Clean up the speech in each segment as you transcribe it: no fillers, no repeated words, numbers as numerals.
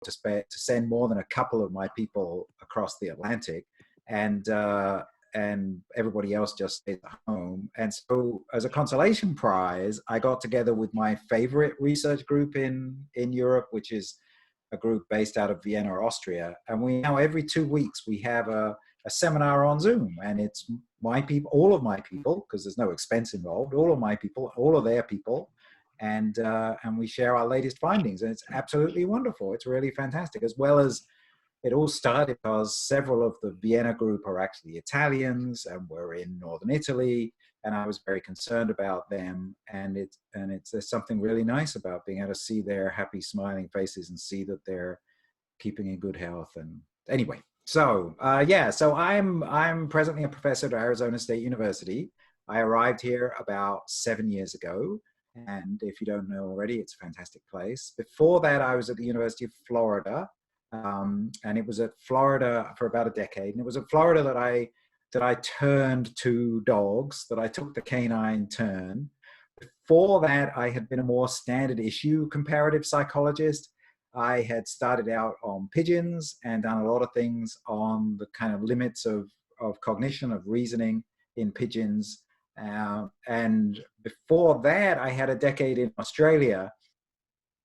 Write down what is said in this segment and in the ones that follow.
to send more than a couple of my people across the Atlantic, and everybody else just stayed at home. And so as a consolation prize, I got together with my favorite research group in Europe, which is a group based out of Vienna, Austria. And we now, every 2 weeks, we have a seminar on Zoom, and it's my people, all of my people, because there's no expense involved, all of my people, all of their people, and we share our latest findings, and it's absolutely wonderful. It's really fantastic, as well as it all started because several of the Vienna group are actually Italians, and we're in northern Italy, and I was very concerned about them. And there's something really nice about being able to see their happy, smiling faces and see that they're keeping in good health. And anyway, so so I'm presently a professor at Arizona State University. I arrived here about 7 years ago, and if you don't know already, it's a fantastic place. Before that, I was at the University of Florida. And it was at Florida for about a decade. And it was at Florida that I turned to dogs, that I took the canine turn. Before that, I had been a more standard issue comparative psychologist. I had started out on pigeons and done a lot of things on the kind of limits of cognition, of reasoning in pigeons. And before that, I had a decade in Australia,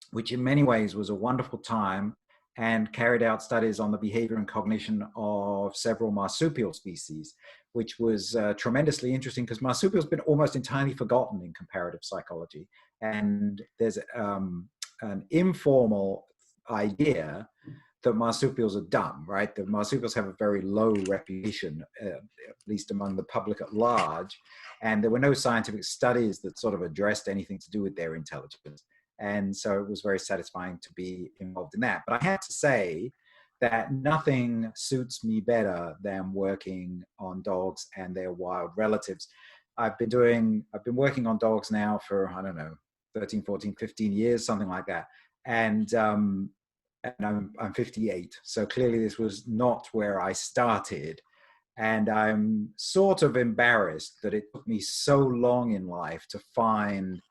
which in many ways was a wonderful time, and carried out studies on the behavior and cognition of several marsupial species, which was tremendously interesting because marsupials have been almost entirely forgotten in comparative psychology. And there's an informal idea that marsupials are dumb, right? The marsupials have a very low reputation, at least among the public at large. And there were no scientific studies that sort of addressed anything to do with their intelligence. And so it was very satisfying to be involved in that. But I have to say that nothing suits me better than working on dogs and their wild relatives. I've been working on dogs now for, I don't know, 13, 14, 15 years, something like that. And I'm 58. So clearly this was not where I started. And I'm sort of embarrassed that it took me so long in life to find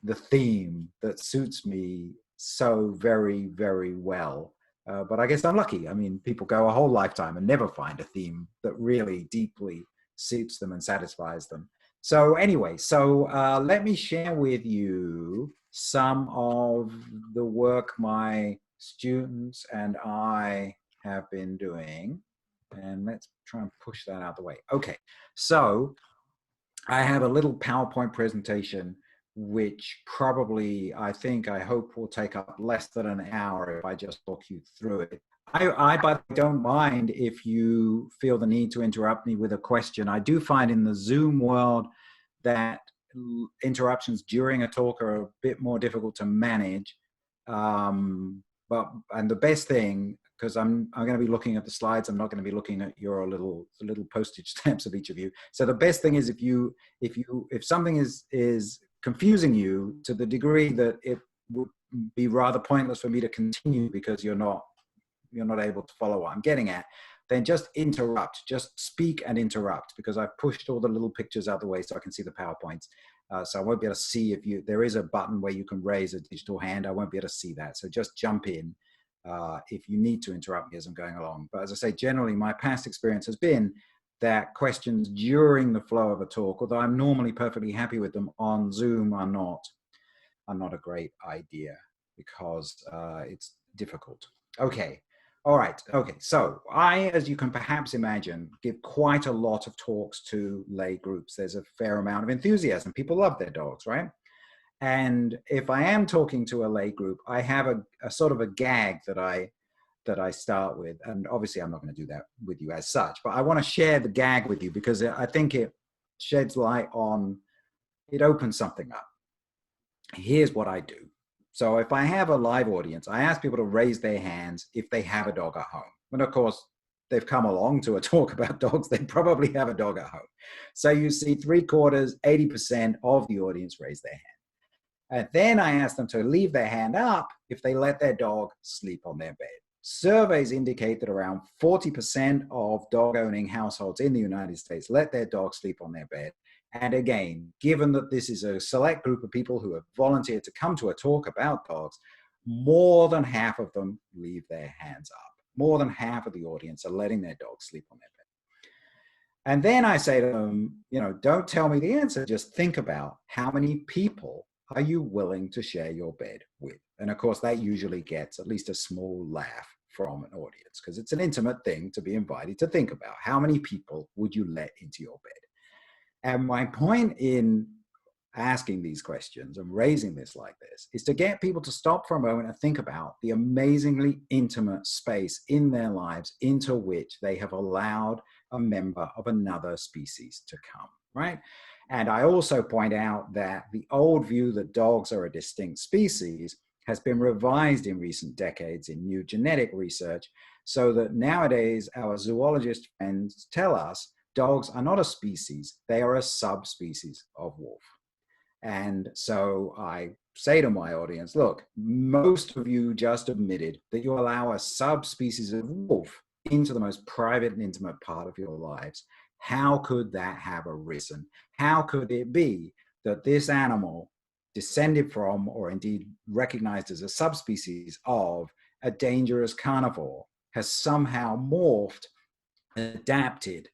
the theme that suits me so very, very well. But I guess I'm lucky. I mean, people go a whole lifetime and never find a theme that really deeply suits them and satisfies them. So anyway, let me share with you some of the work my students and I have been doing. And let's try and push that out of the way. Okay, so I have a little PowerPoint presentation which probably, I hope will take up less than an hour if I just walk you through it. I but don't mind if you feel the need to interrupt me with a question. I do find in the Zoom world that interruptions during a talk are a bit more difficult to manage. And the best thing, because I'm going to be looking at the slides, I'm not going to be looking at your little postage stamps of each of you. So the best thing is if something is confusing you to the degree that it would be rather pointless for me to continue because you're not able to follow what I'm getting at, then just interrupt, just speak and interrupt, because I've pushed all the little pictures out of the way so I can see the PowerPoints. So I won't be able to see if there is a button where you can raise a digital hand. I won't be able to see that. So just jump in if you need to interrupt me as I'm going along. But as I say, generally my past experience has been that questions during the flow of a talk, although I'm normally perfectly happy with them on Zoom, are not a great idea because it's difficult. Okay. All right. Okay. So I, as you can perhaps imagine, give quite a lot of talks to lay groups. There's a fair amount of enthusiasm. People love their dogs, right? And if I am talking to a lay group, I have a sort of a gag that I start with. And obviously I'm not going to do that with you as such, but I want to share the gag with you because I think it sheds light on, it opens something up. Here's what I do. So if I have a live audience, I ask people to raise their hands if they have a dog at home. And of course, they've come along to a talk about dogs, they probably have a dog at home. So you see 3/4, 80% of the audience raise their hand. And then I ask them to leave their hand up if they let their dog sleep on their bed. Surveys indicate that around 40% of dog-owning households in the United States let their dog sleep on their bed. And again, given that this is a select group of people who have volunteered to come to a talk about dogs, more than half of them leave their hands up. More than half of the audience are letting their dog sleep on their bed. And then I say to them, don't tell me the answer, just think about how many people are you willing to share your bed with? And of course, that usually gets at least a small laugh from an audience, because it's an intimate thing to be invited to think about. How many people would you let into your bed? And my point in asking these questions and raising this like this is to get people to stop for a moment and think about the amazingly intimate space in their lives into which they have allowed a member of another species to come, right? And I also point out that the old view that dogs are a distinct species has been revised in recent decades in new genetic research, so that nowadays our zoologist friends tell us dogs are not a species, they are a subspecies of wolf. And so I say to my audience, look, most of you just admitted that you allow a subspecies of wolf into the most private and intimate part of your lives. How could that have arisen? How could it be that this animal descended from, or indeed recognized as a subspecies of, a dangerous carnivore has somehow morphed, adapted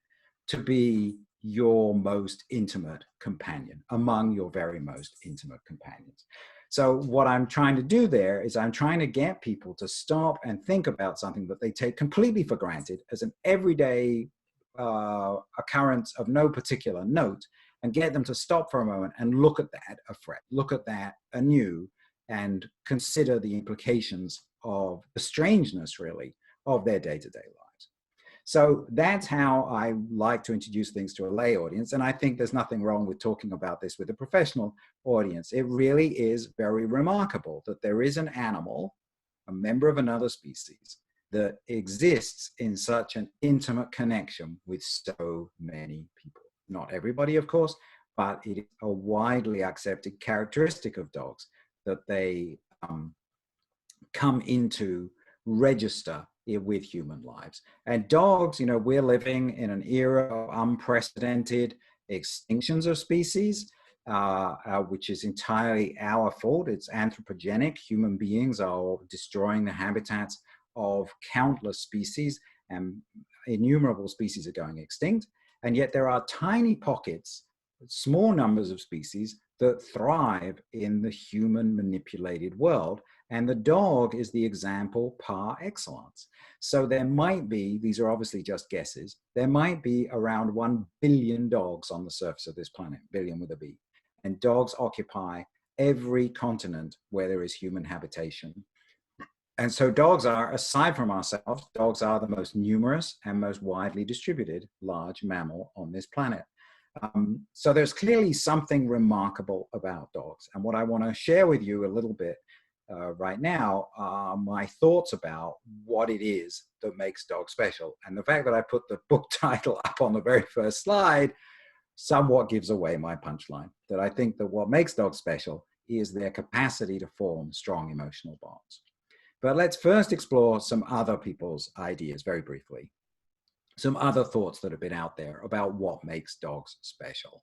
to be your most intimate companion, among your very most intimate companions? So what I'm trying to do there is I'm trying to get people to stop and think about something that they take completely for granted as an everyday occurrence of no particular note, and get them to stop for a moment and look at that afresh, look at that anew, and consider the implications of the strangeness, really, of their day-to-day lives. So that's how I like to introduce things to a lay audience. And I think there's nothing wrong with talking about this with a professional audience. It really is very remarkable that there is an animal, a member of another species, that exists in such an intimate connection with so many people. Not everybody, of course, but it is a widely accepted characteristic of dogs that they come into register with human lives. And dogs, we're living in an era of unprecedented extinctions of species, which is entirely our fault. It's anthropogenic. Human beings are destroying the habitats of countless species, and innumerable species are going extinct. And yet there are tiny pockets, small numbers of species that thrive in the human manipulated world. And the dog is the example par excellence. So there might be, these are obviously just guesses, there might be around 1 billion dogs on the surface of this planet, billion with a B. And dogs occupy every continent where there is human habitation. And so dogs are, aside from ourselves, dogs are the most numerous and most widely distributed large mammal on this planet. So there's clearly something remarkable about dogs. And what I want to share with you a little bit right now are my thoughts about what it is that makes dogs special. And the fact that I put the book title up on the very first slide somewhat gives away my punchline, that I think that what makes dogs special is their capacity to form strong emotional bonds. But let's first explore some other people's ideas very briefly. Some other thoughts that have been out there about what makes dogs special.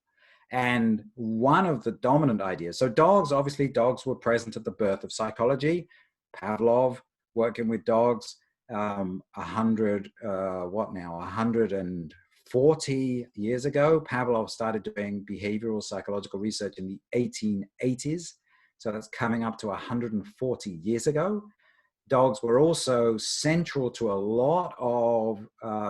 And one of the dominant ideas, so dogs were present at the birth of psychology. Pavlov, working with dogs, 140 years ago, Pavlov started doing behavioral psychological research in the 1880s. So that's coming up to 140 years ago. Dogs were also central to a lot of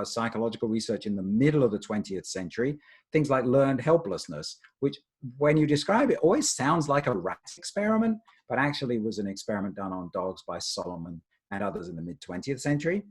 psychological research in the middle of the 20th century. Things like learned helplessness, which when you describe it always sounds like a rat experiment, but actually was an experiment done on dogs by Solomon and others in the mid-20th century.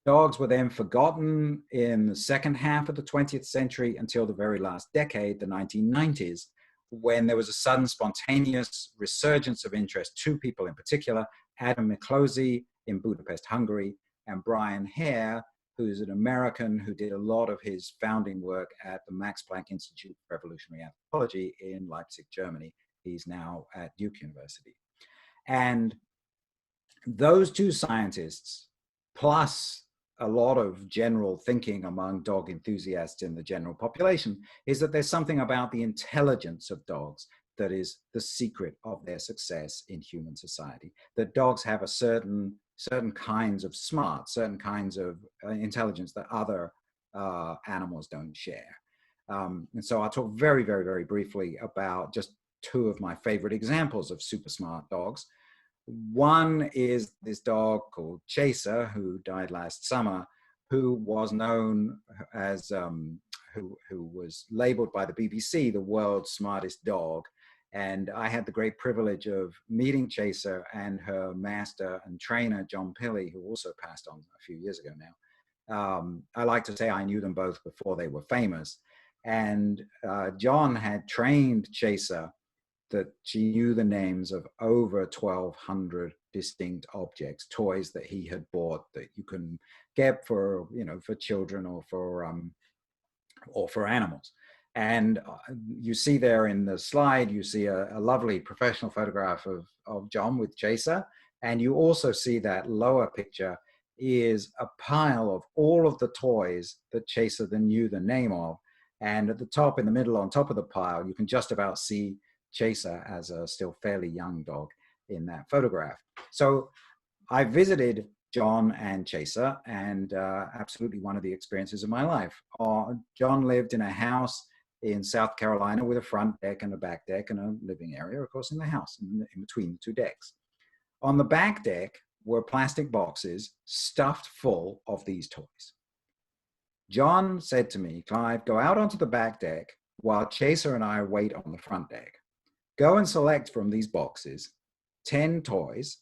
Dogs were then forgotten in the second half of the 20th century until the very last decade, the 1990s, when there was a sudden spontaneous resurgence of interest, two people in particular, Adam Miklosi in Budapest, Hungary, and Brian Hare, who's an American who did a lot of his founding work at the Max Planck Institute for Evolutionary Anthropology in Leipzig, Germany. He's now at Duke University. And those two scientists, plus a lot of general thinking among dog enthusiasts in the general population, is that there's something about the intelligence of dogs that is the secret of their success in human society. That dogs have a certain kinds of smarts, certain kinds of intelligence that other animals don't share. And so I'll talk very, very, very briefly about just two of my favorite examples of super smart dogs. One is this dog called Chaser, who died last summer, who was known as, who was labeled by the BBC the world's smartest dog. And I had the great privilege of meeting Chaser and her master and trainer, John Pilley, who also passed on a few years ago now. I like to say I knew them both before they were famous. And John had trained Chaser that she knew the names of over 1,200 distinct objects, toys that he had bought that you can get for, you know, for children or for animals. And you see there in the slide, you see a lovely professional photograph of John with Chaser. And you also see that lower picture is a pile of all of the toys that Chaser then knew the name of. And at the top, in the middle, on top of the pile, you can just about see Chaser as a still fairly young dog in that photograph. So I visited John and Chaser, and absolutely one of the experiences of my life. John lived in a house in South Carolina with a front deck and a back deck and a living area, of course, in the house, in between the two decks. On the back deck were plastic boxes stuffed full of these toys. John said to me, "Clive, go out onto the back deck while Chaser and I wait on the front deck. Go and select from these boxes 10 toys.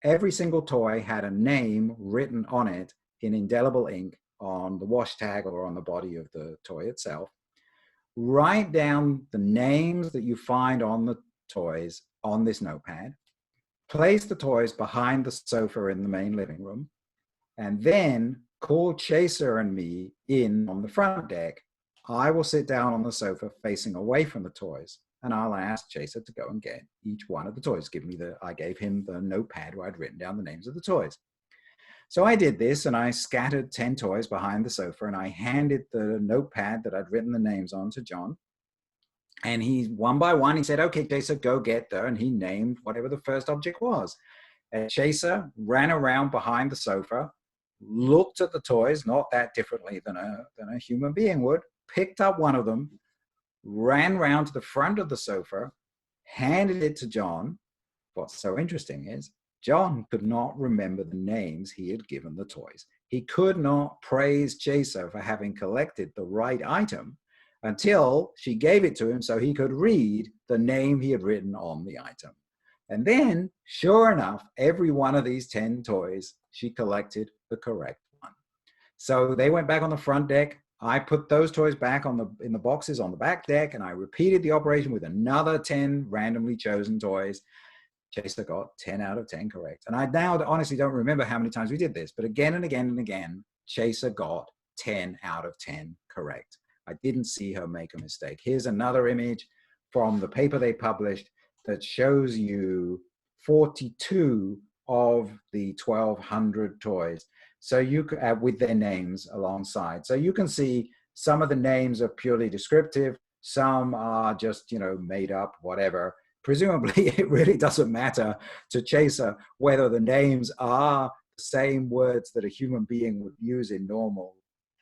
Every single toy had a name written on it in indelible ink on the wash tag or on the body of the toy itself. Write down the names that you find on the toys on this notepad. Place the toys behind the sofa in the main living room, and then call Chaser and me in on the front deck. I will sit down on the sofa facing away from the toys, and I'll ask Chaser to go and get each one of the toys. I gave him the notepad where I'd written down the names of the toys. So I did this, and I scattered 10 toys behind the sofa, and I handed the notepad that I'd written the names on to John. And he, one by one, he said, "Okay, Chaser, go get there." And he named whatever the first object was. And Chaser ran around behind the sofa, looked at the toys, not that differently than a human being would, picked up one of them, ran round to the front of the sofa, handed it to John. What's so interesting is John could not remember the names he had given the toys. He could not praise Chaser for having collected the right item until she gave it to him so he could read the name he had written on the item. And then, sure enough, every one of these 10 toys, she collected the correct one. So they went back on the front deck. I put those toys back in the boxes on the back deck, and I repeated the operation with another 10 randomly chosen toys. Chaser got 10 out of 10 correct. And I now honestly don't remember how many times we did this, but again and again and again, Chaser got 10 out of 10 correct. I didn't see her make a mistake. Here's another image from the paper they published that shows you 42 of the 1,200 toys. So you could, with their names alongside. So you can see some of the names are purely descriptive. Some are just, you know, made up, whatever. Presumably, it really doesn't matter to Chaser whether the names are the same words that a human being would use in normal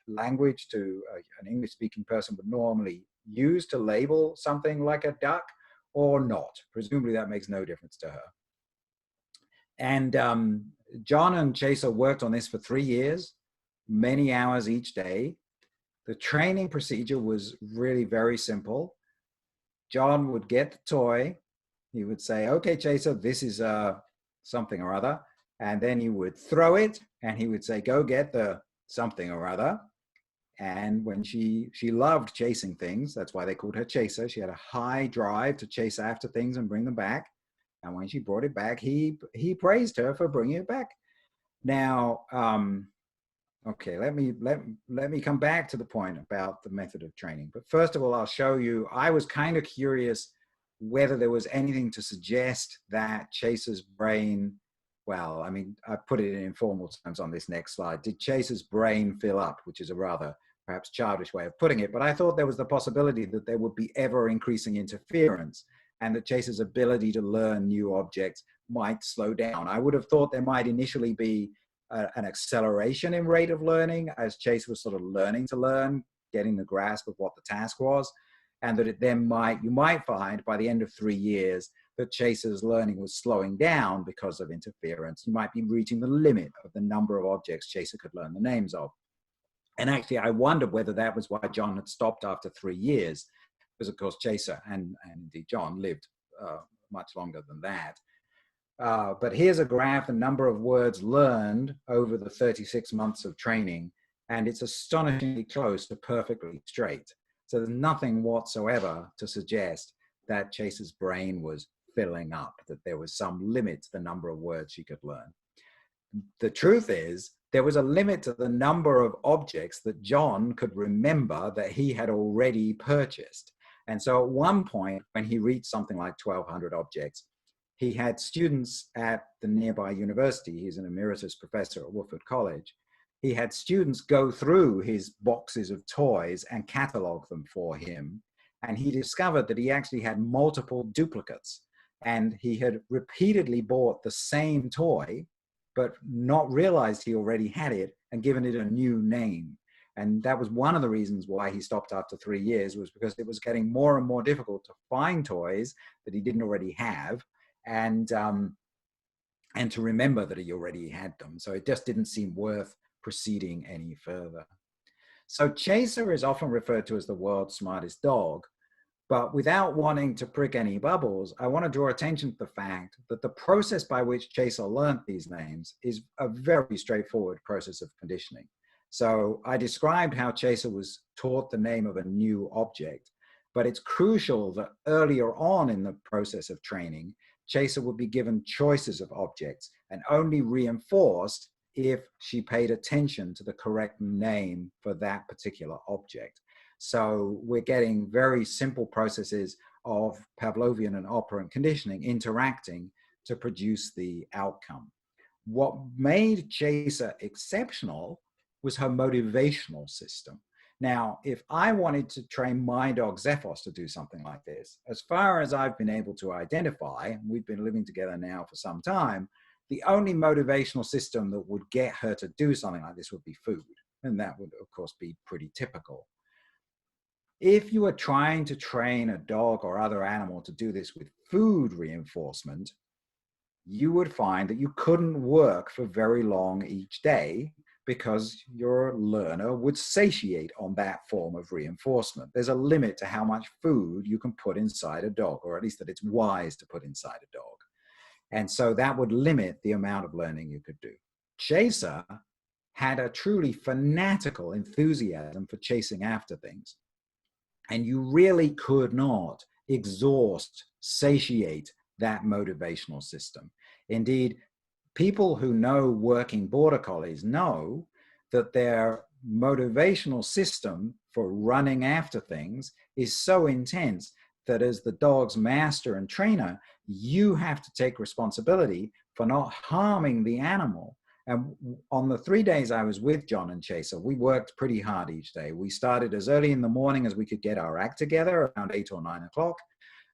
language to an English-speaking person would normally use to label something like a duck or not. Presumably, that makes no difference to her. And John and Chaser worked on this for 3 years, many hours each day. The training procedure was really very simple. John would get the toy. He would say, "Okay, Chaser, this is something or other." And then he would throw it, and he would say, "Go get the something or other." And when she loved chasing things, that's why they called her Chaser. She had a high drive to chase after things and bring them back. And when she brought it back, he praised her for bringing it back. Now, okay, let me come back to the point about the method of training. But first of all, I'll show you, I was kind of curious whether there was anything to suggest that Chaser's brain, well, I mean, I put it in informal terms on this next slide. Did Chaser's brain fill up, which is a rather perhaps childish way of putting it, but I thought there was the possibility that there would be ever increasing interference and that Chaser's ability to learn new objects might slow down. I would have thought there might initially be an acceleration in rate of learning as Chaser was sort of learning to learn, getting the grasp of what the task was, and that it then you might find by the end of 3 years that Chaser's learning was slowing down because of interference. You might be reaching the limit of the number of objects Chaser could learn the names of. And actually, I wondered whether that was why John had stopped after 3 years, because of course Chaser and indeed John lived much longer than that. But here's a graph, the number of words learned over the 36 months of training, and it's astonishingly close to perfectly straight. So there's nothing whatsoever to suggest that Chaser's brain was filling up, that there was some limit to the number of words she could learn. The truth is, there was a limit to the number of objects that John could remember that he had already purchased. And so at one point, when he reached something like 1,200 objects, he had students at the nearby university. He's an emeritus professor at Woodford College. He had students go through his boxes of toys and catalog them for him. And he discovered that he actually had multiple duplicates. And he had repeatedly bought the same toy, but not realized he already had it and given it a new name. And that was one of the reasons why he stopped after 3 years, was because it was getting more and more difficult to find toys that he didn't already have, and to remember that he already had them. So it just didn't seem worth proceeding any further. So Chaser is often referred to as the world's smartest dog, but without wanting to prick any bubbles, I want to draw attention to the fact that the process by which Chaser learned these names is a very straightforward process of conditioning. So I described how Chaser was taught the name of a new object, but it's crucial that earlier on in the process of training, Chaser would be given choices of objects and only reinforced if she paid attention to the correct name for that particular object. So we're getting very simple processes of Pavlovian and operant conditioning interacting to produce the outcome. What made Chaser exceptional was her motivational system. Now, if I wanted to train my dog Xephos to do something like this, as far as I've been able to identify, we've been living together now for some time, the only motivational system that would get her to do something like this would be food. And that would, of course, be pretty typical. If you are trying to train a dog or other animal to do this with food reinforcement, you would find that you couldn't work for very long each day, because your learner would satiate on that form of reinforcement. There's a limit to how much food you can put inside a dog, or at least that it's wise to put inside a dog. And so that would limit the amount of learning you could do. Chaser had a truly fanatical enthusiasm for chasing after things. And you really could not exhaust, satiate that motivational system. Indeed, people who know working border collies know that their motivational system for running after things is so intense that as the dog's master and trainer, you have to take responsibility for not harming the animal. And on the 3 days I was with John and Chaser, we worked pretty hard each day. We started as early in the morning as we could get our act together, around 8 or 9 o'clock,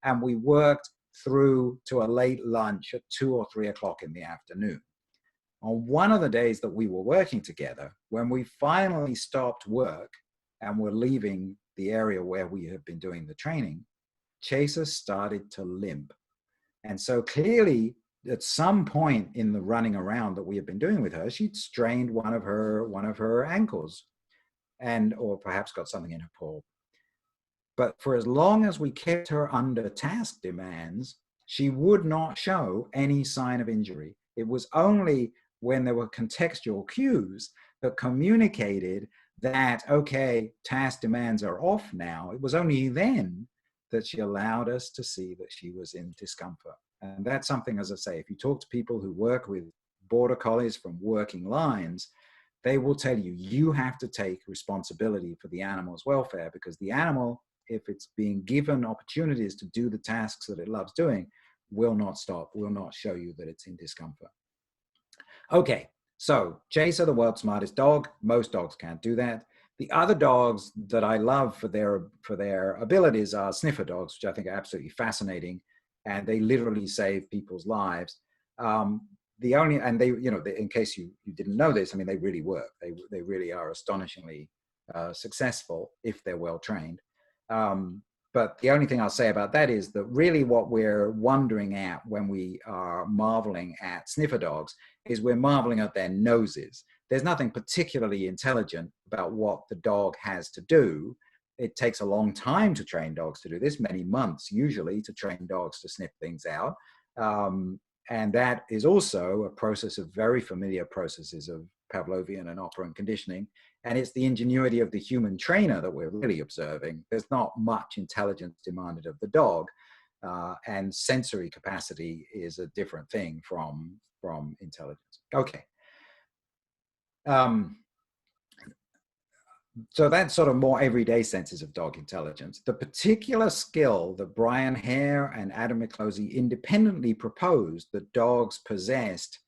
and we worked through to a late lunch at 2 or 3 o'clock in the afternoon. On one of the days that we were working together, when we finally stopped work and were leaving the area where we had been doing the training, Chaser started to limp. And so clearly, at some point in the running around that we had been doing with her, she'd strained one of her ankles, or perhaps got something in her paw. But for as long as we kept her under task demands, she would not show any sign of injury. It was only when there were contextual cues that communicated that, okay, task demands are off now. It was only then that she allowed us to see that she was in discomfort. And that's something, as I say, if you talk to people who work with border collies from working lines, they will tell you, you have to take responsibility for the animal's welfare, because the animal, if it's being given opportunities to do the tasks that it loves doing, will not stop, will not show you that it's in discomfort. Okay, so Chaser, the world's smartest dog. Most dogs can't do that. The other dogs that I love for their abilities are sniffer dogs, which I think are absolutely fascinating. and they literally save people's lives. And they, in case you didn't know this, I mean, they really work. They really are astonishingly successful if they're well trained. But the only thing I'll say about that is that really what we're wondering at when we are marveling at sniffer dogs is we're marveling at their noses. There's nothing particularly intelligent about what the dog has to do. It takes a long time to train dogs to do this, many months usually, to train dogs to sniff things out. And that is also a process of very familiar processes of Pavlovian and operant conditioning. And it's the ingenuity of the human trainer that we're really observing. There's not much intelligence demanded of the dog. And sensory capacity is a different thing from intelligence. Okay. So that's sort of more everyday senses of dog intelligence. The particular skill that Brian Hare and Adam McClosey independently proposed that dogs possessed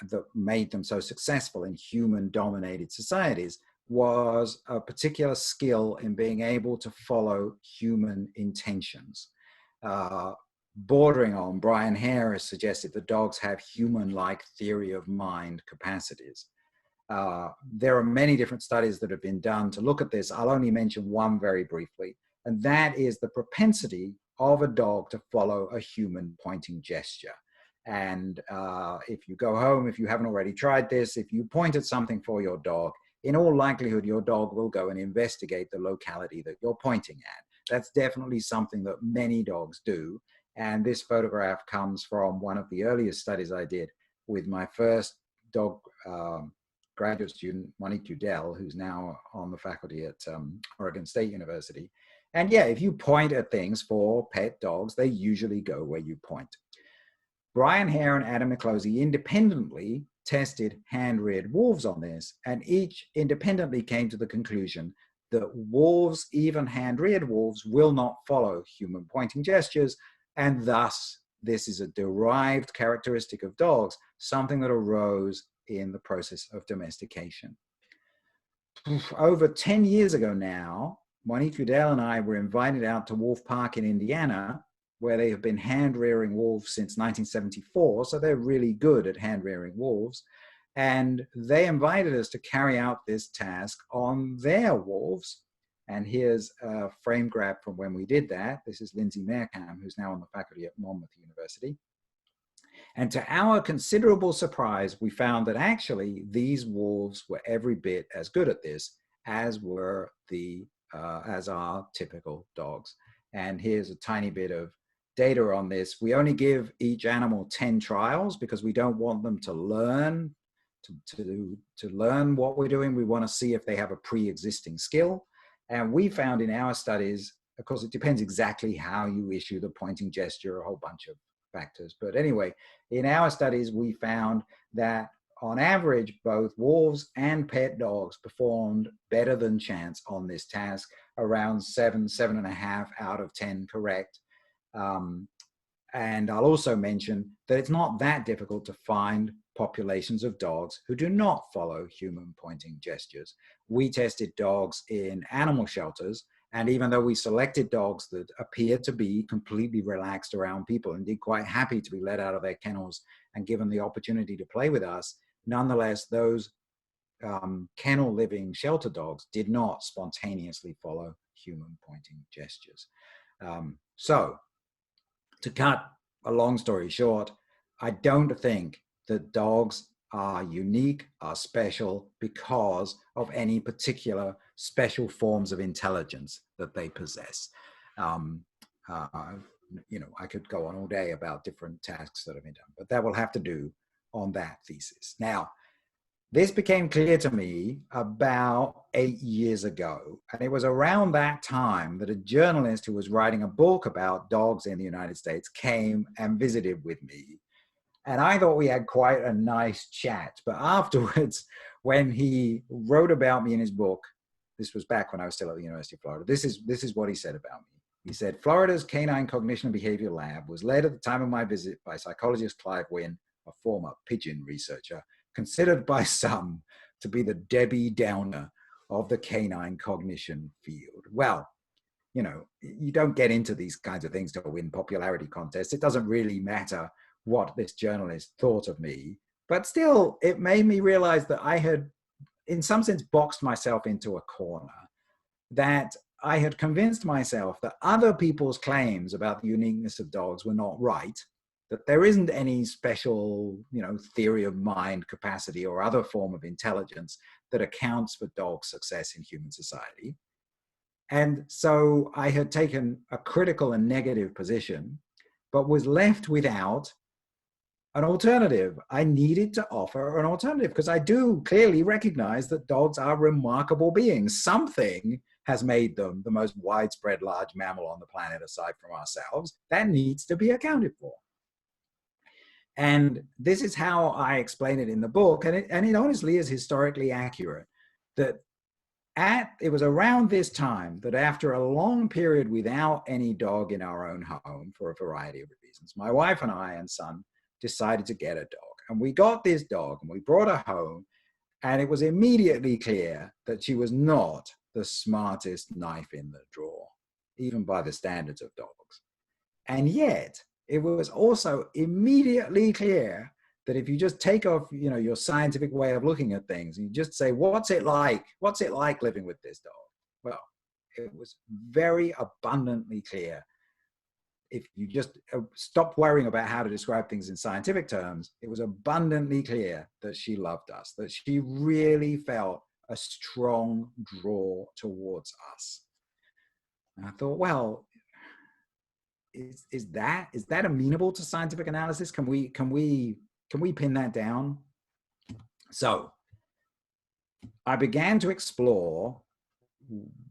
that made them so successful in human-dominated societies was a particular skill in being able to follow human intentions. Bordering on, Brian Hare has suggested that dogs have human-like theory of mind capacities. There are many different studies that have been done to look at this. I'll only mention one very briefly, and that is the propensity of a dog to follow a human pointing gesture. And if you go home, if you haven't already tried this, if you point at something for your dog, in all likelihood, your dog will go and investigate the locality that you're pointing at. That's definitely something that many dogs do. And this photograph comes from one of the earliest studies I did with my first dog graduate student, Monique Udell, who's now on the faculty at Oregon State University. And yeah, if you point at things for pet dogs, they usually go where you point. Brian Hare and Adam McClosey independently tested hand-reared wolves on this, and each independently came to the conclusion that wolves, even hand-reared wolves, will not follow human pointing gestures, and thus this is a derived characteristic of dogs, something that arose in the process of domestication. Over 10 years ago now, Monique Udell and I were invited out to Wolf Park in Indiana, where they have been hand-rearing wolves since 1974, so they're really good at hand-rearing wolves. And they invited us to carry out this task on their wolves. And here's a frame grab from when we did that. This is Lindsay Meerkamp, who's now on the faculty at Monmouth University. And to our considerable surprise, we found that actually these wolves were every bit as good at this as were as our typical dogs. And here's a tiny bit of data on this. We only give each animal 10 trials because we don't want them to learn to learn what we're doing. We want to see if they have a pre-existing skill. And we found in our studies, of course, it depends exactly how you issue the pointing gesture, a whole bunch of factors. But anyway, in our studies, we found that on average, both wolves and pet dogs performed better than chance on this task, around 7.5 out of 10 correct. And I'll also mention that it's not that difficult to find populations of dogs who do not follow human pointing gestures. We tested dogs in animal shelters, and even though we selected dogs that appeared to be completely relaxed around people and indeed quite happy to be let out of their kennels and given the opportunity to play with us, nonetheless, those kennel living shelter dogs did not spontaneously follow human pointing gestures. So to cut a long story short, I don't think that dogs are unique, are special because of any particular special forms of intelligence that they possess. You know, I could go on all day about different tasks that have been done, but that will have to do on that thesis. Now, this became clear to me about 8 years ago, and it was around that time that a journalist who was writing a book about dogs in the United States came and visited with me. And I thought we had quite a nice chat. But afterwards, when he wrote about me in his book, this was back when I was still at the University of Florida, this is what he said about me. He said, Florida's Canine Cognition and Behavior Lab was led at the time of my visit by psychologist Clive Wynne, a former pigeon researcher, considered by some to be the Debbie Downer of the canine cognition field. Well, you know, you don't get into these kinds of things to win popularity contests. It doesn't really matter what this journalist thought of me, but still, it made me realize that I had, in some sense, boxed myself into a corner, that I had convinced myself that other people's claims about the uniqueness of dogs were not right, that there isn't any special, you know, theory of mind capacity or other form of intelligence that accounts for dog success in human society. And so I had taken a critical and negative position, but was left without an alternative. I needed to offer an alternative because I do clearly recognize that dogs are remarkable beings. Something has made them the most widespread large mammal on the planet aside from ourselves. That needs to be accounted for. And this is how I explain it in the book. And it honestly is historically accurate that it was around this time that, after a long period without any dog in our own home for a variety of reasons, my wife and I and son decided to get a dog. And we got this dog and we brought her home, and it was immediately clear that she was not the smartest knife in the drawer, even by the standards of dogs. And yet it was also immediately clear that if you just take off, you know, your scientific way of looking at things, and you just say, what's it like? What's it like living with this dog? Well, it was very abundantly clear. If you just stop worrying about how to describe things in scientific terms, it was abundantly clear that she loved us, that she really felt a strong draw towards us. And I thought, well, is that amenable to scientific analysis? Can we pin that down? So I began to explore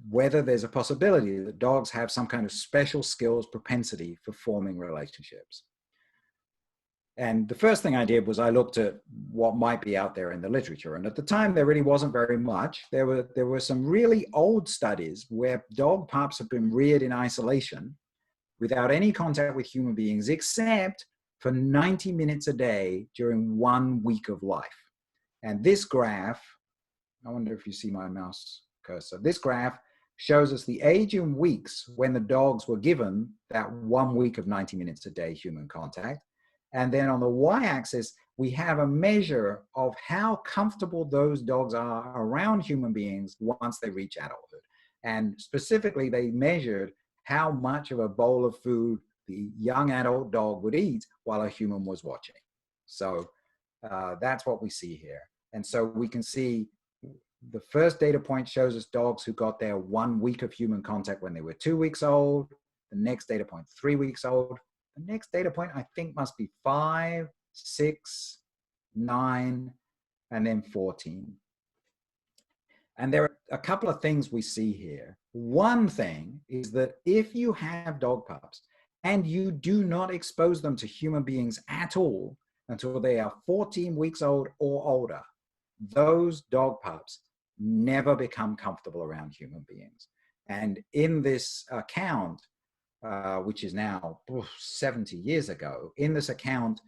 whether there's a possibility that dogs have some kind of special skills propensity for forming relationships. And the first thing I did was I looked at what might be out there in the literature. And at the time, there really wasn't very much. There were some really old studies where dog pups have been reared in isolation without any contact with human beings, except for 90 minutes a day during 1 week of life. And this graph, I wonder if you see my mouse cursor, this graph shows us the age in weeks when the dogs were given that 1 week of 90 minutes a day human contact. And then on the y-axis, we have a measure of how comfortable those dogs are around human beings once they reach adulthood. And specifically, they measured how much of a bowl of food the young adult dog would eat while a human was watching. So that's what we see here. And so we can see the first data point shows us dogs who got their 1 week of human contact when they were 2 weeks old. The next data point, 3 weeks old. The next data point, I think, must be 5, 6, 9, and then 14. And there are a couple of things we see here. One thing is that if you have dog pups and you do not expose them to human beings at all until they are 14 weeks old or older, those dog pups never become comfortable around human beings. And in this account, which is now 70 years ago, in this account,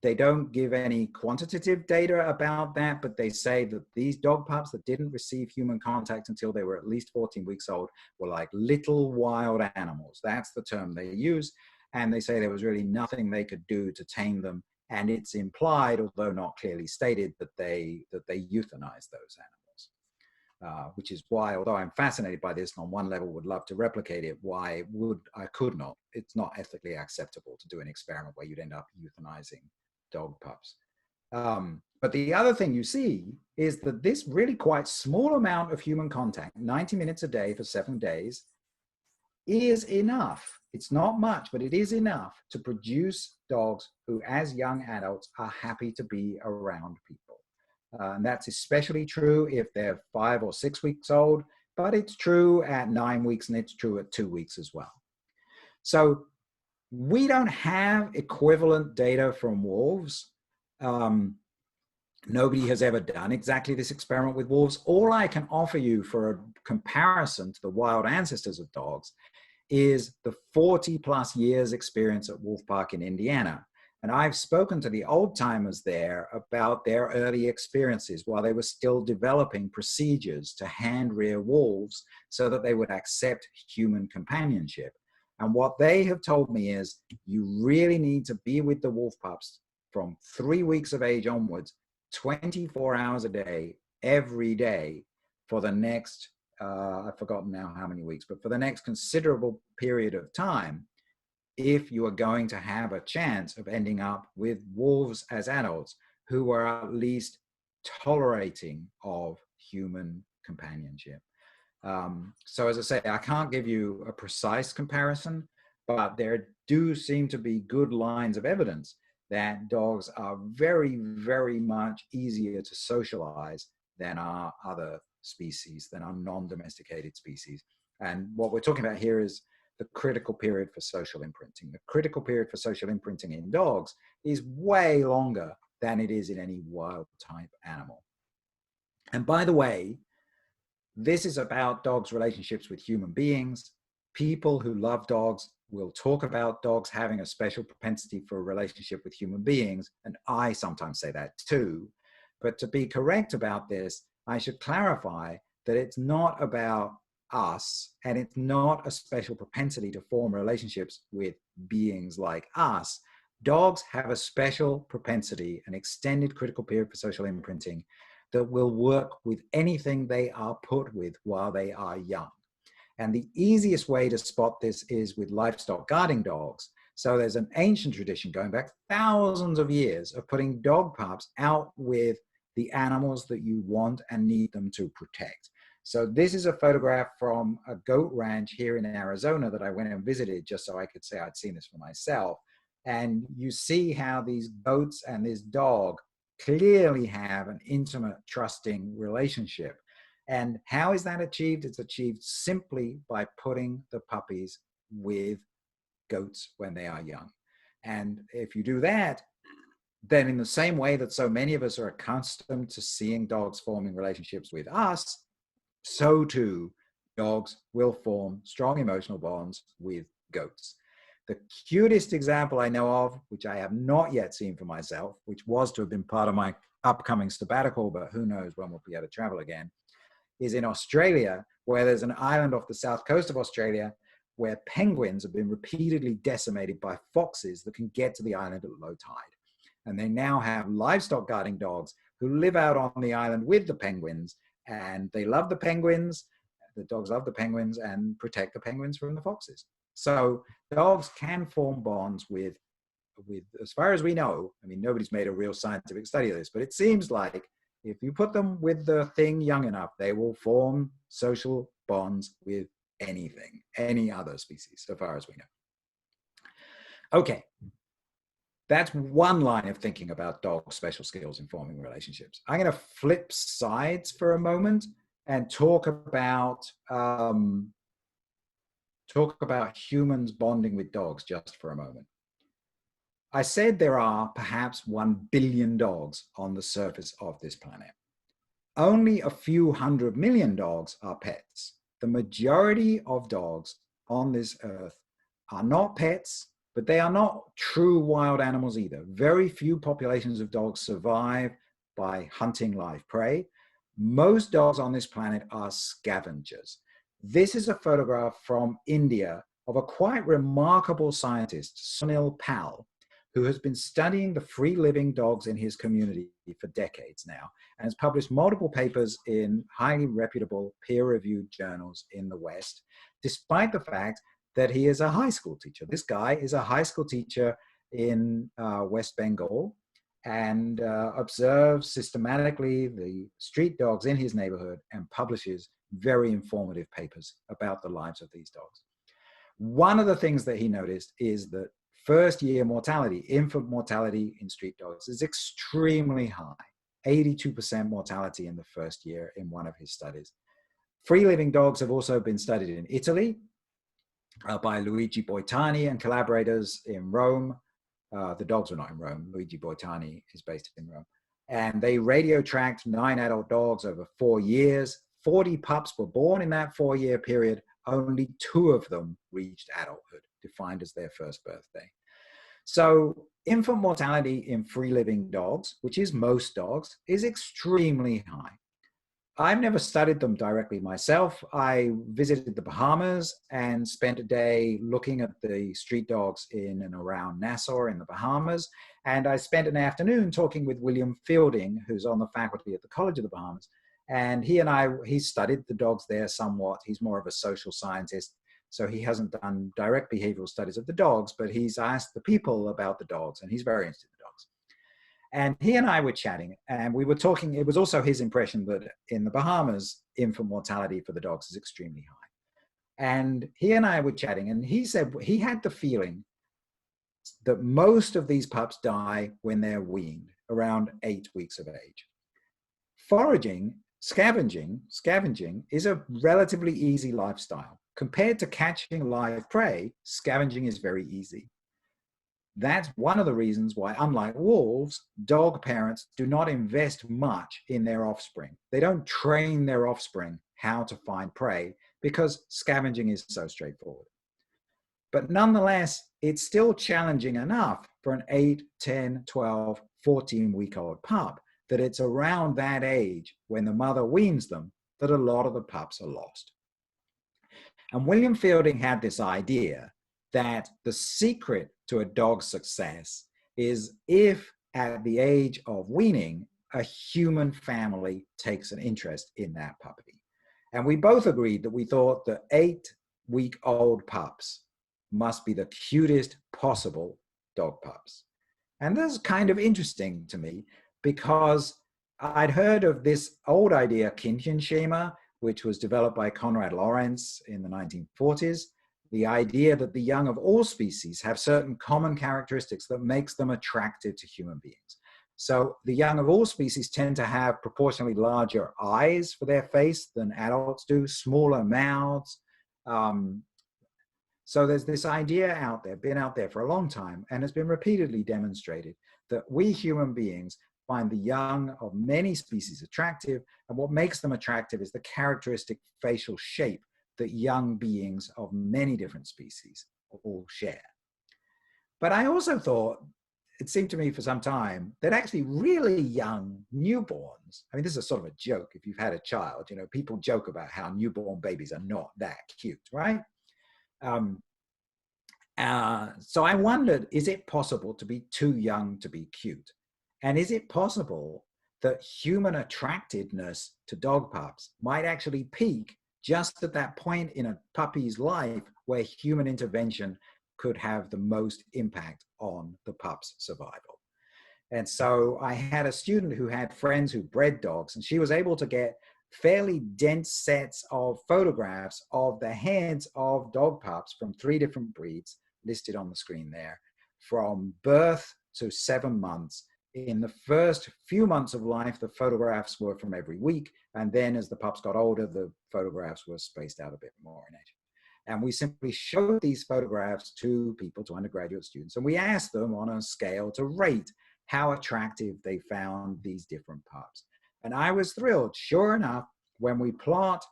they don't give any quantitative data about that, but they say that these dog pups that didn't receive human contact until they were at least 14 weeks old were like little wild animals. That's the term they use. And they say there was really nothing they could do to tame them. And it's implied, although not clearly stated, that they euthanized those animals. Which is why, although I'm fascinated by this and on one level would love to replicate it, why I could not. It's not ethically acceptable to do an experiment where you'd end up euthanizing dog pups. But the other thing you see is that this really quite small amount of human contact, 90 minutes a day for 7 days, is enough. It's not much, but it is enough to produce dogs who, as young adults, are happy to be around people. And that's especially true if they're 5 or 6 weeks old, but it's true at 9 weeks and it's true at 2 weeks as well. So we don't have equivalent data from wolves. Nobody has ever done exactly this experiment with wolves. All I can offer you for a comparison to the wild ancestors of dogs is the 40 plus years experience at Wolf Park in Indiana. And I've spoken to the old timers there about their early experiences while they were still developing procedures to hand rear wolves so that they would accept human companionship. And what they have told me is you really need to be with the wolf pups from 3 weeks of age onwards, 24 hours a day, every day for the next, I've forgotten now how many weeks, but for the next considerable period of time, if you are going to have a chance of ending up with wolves as adults who are at least tolerating of human companionship. So as I say, I can't give you a precise comparison, but there do seem to be good lines of evidence that dogs are very, very much easier to socialize than our other species, than our non-domesticated species. And what we're talking about here is the critical period for social imprinting. The critical period for social imprinting in dogs is way longer than it is in any wild type animal. And by the way, this is about dogs' relationships with human beings. People who love dogs will talk about dogs having a special propensity for a relationship with human beings. And I sometimes say that too. But to be correct about this, I should clarify that it's not about us, and it's not a special propensity to form relationships with beings like us. Dogs have a special propensity, an extended critical period for social imprinting, that will work with anything they are put with while they are young. And the easiest way to spot this is with livestock guarding dogs. So there's an ancient tradition going back thousands of years of putting dog pups out with the animals that you want and need them to protect. So this is a photograph from a goat ranch here in Arizona that I went and visited just so I could say I'd seen this for myself. And you see how these goats and this dog clearly have an intimate, trusting relationship. And how is that achieved? It's achieved simply by putting the puppies with goats when they are young. And if you do that, then in the same way that so many of us are accustomed to seeing dogs forming relationships with us, so too dogs will form strong emotional bonds with goats. The cutest example I know of, which I have not yet seen for myself, which was to have been part of my upcoming sabbatical, but who knows when we'll be able to travel again, is in Australia, where there's an island off the south coast of Australia where penguins have been repeatedly decimated by foxes that can get to the island at low tide. And they now have livestock guarding dogs who live out on the island with the penguins, and they love the penguins. The dogs love the penguins and protect the penguins from the foxes. So dogs can form bonds with, as far as we know, I mean, nobody's made a real scientific study of this, but it seems like if you put them with the thing young enough, they will form social bonds with anything, any other species, so far as we know. Okay, that's one line of thinking about dogs' special skills in forming relationships. I'm going to flip sides for a moment and talk about humans bonding with dogs just for a moment. I said there are perhaps 1 billion dogs on the surface of this planet. Only a few 100 million dogs are pets. The majority of dogs on this earth are not pets, but they are not true wild animals either. Very few populations of dogs survive by hunting live prey. Most dogs on this planet are scavengers. This is a photograph from India of a quite remarkable scientist, Sunil Pal, who has been studying the free-living dogs in his community for decades now, and has published multiple papers in highly reputable peer-reviewed journals in the West, despite the fact that he is a high school teacher. This guy is a high school teacher in West Bengal and observes systematically the street dogs in his neighborhood and publishes very informative papers about the lives of these dogs. One of the things that he noticed is that first-year mortality, infant mortality in street dogs is extremely high, 82% mortality in the first year in one of his studies. Free-living dogs have also been studied in Italy by Luigi Boitani and collaborators in Rome. The dogs were not in Rome. Luigi Boitani is based in Rome. And they radio tracked 9 adult dogs over 4 years. 40 pups were born in that 4-year period. Only 2 of them reached adulthood, defined as their first birthday. So infant mortality in free-living dogs, which is most dogs, is extremely high. I've never studied them directly myself. I visited the Bahamas and spent a day looking at the street dogs in and around Nassau in the Bahamas. And I spent an afternoon talking with William Fielding, who's on the faculty at the College of the Bahamas. And he studied the dogs there somewhat. He's more of a social scientist, so he hasn't done direct behavioral studies of the dogs, but he's asked the people about the dogs, and he's very interested in the dogs. And he and I were chatting, and we were talking. It was also his impression that in the Bahamas, infant mortality for the dogs is extremely high. And he and I were chatting, and he said he had the feeling that most of these pups die when they're weaned, around 8 weeks of age. Foraging, scavenging is a relatively easy lifestyle. Compared to catching live prey, scavenging is very easy. That's one of the reasons why, unlike wolves, dog parents do not invest much in their offspring. They don't train their offspring how to find prey because scavenging is so straightforward. But nonetheless, it's still challenging enough for an 8, 10, 12, 14-week-old pup that it's around that age when the mother weans them that a lot of the pups are lost. And William Fielding had this idea that the secret to a dog's success is if at the age of weaning, a human family takes an interest in that puppy. And we both agreed that we thought the 8-week-old pups must be the cutest possible dog pups. And that's kind of interesting to me because I'd heard of this old idea, Kindchenschema, which was developed by Konrad Lorenz in the 1940s. The idea that the young of all species have certain common characteristics that makes them attractive to human beings. So the young of all species tend to have proportionally larger eyes for their face than adults do, smaller mouths. So there's this idea out there, been out there for a long time, and has been repeatedly demonstrated that we human beings find the young of many species attractive, and what makes them attractive is the characteristic facial shape that young beings of many different species all share. But I also thought, it seemed to me for some time, that actually really young newborns, I mean, this is sort of a joke if you've had a child, you know, people joke about how newborn babies are not that cute, right? So I wondered, is it possible to be too young to be cute? And is it possible that human attractiveness to dog pups might actually peak just at that point in a puppy's life where human intervention could have the most impact on the pup's survival? And so I had a student who had friends who bred dogs, and she was able to get fairly dense sets of photographs of the heads of dog pups from 3 different breeds listed on the screen there, from birth to 7 months. In the first few months of life, the photographs were from every week. And then as the pups got older, the photographs were spaced out a bit more in age. And we simply showed these photographs to people, to undergraduate students, and we asked them on a scale to rate how attractive they found these different pups. And I was thrilled. Sure enough, when we plot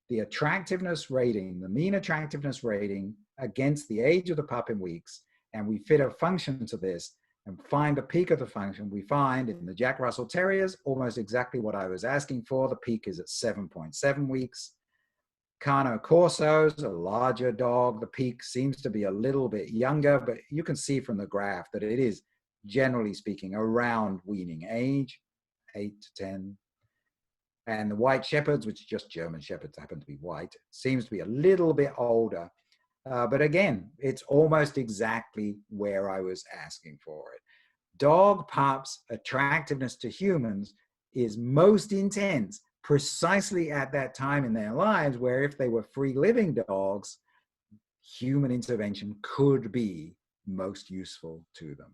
the attractiveness rating, the mean attractiveness rating against the age of the pup in weeks, and we fit a function to this, and find the peak of the function, we find in the Jack Russell Terriers almost exactly what I was asking for. The peak is at 7.7 weeks. Cane Corso's a larger dog. The peak seems to be a little bit younger, but you can see from the graph that it is, generally speaking, around weaning age, 8 to 10. And the White Shepherds, which is just German Shepherds, happen to be white, seems to be a little bit older. But again, it's almost exactly where I was asking for it. Dog pups' attractiveness to humans is most intense precisely at that time in their lives where if they were free-living dogs, human intervention could be most useful to them.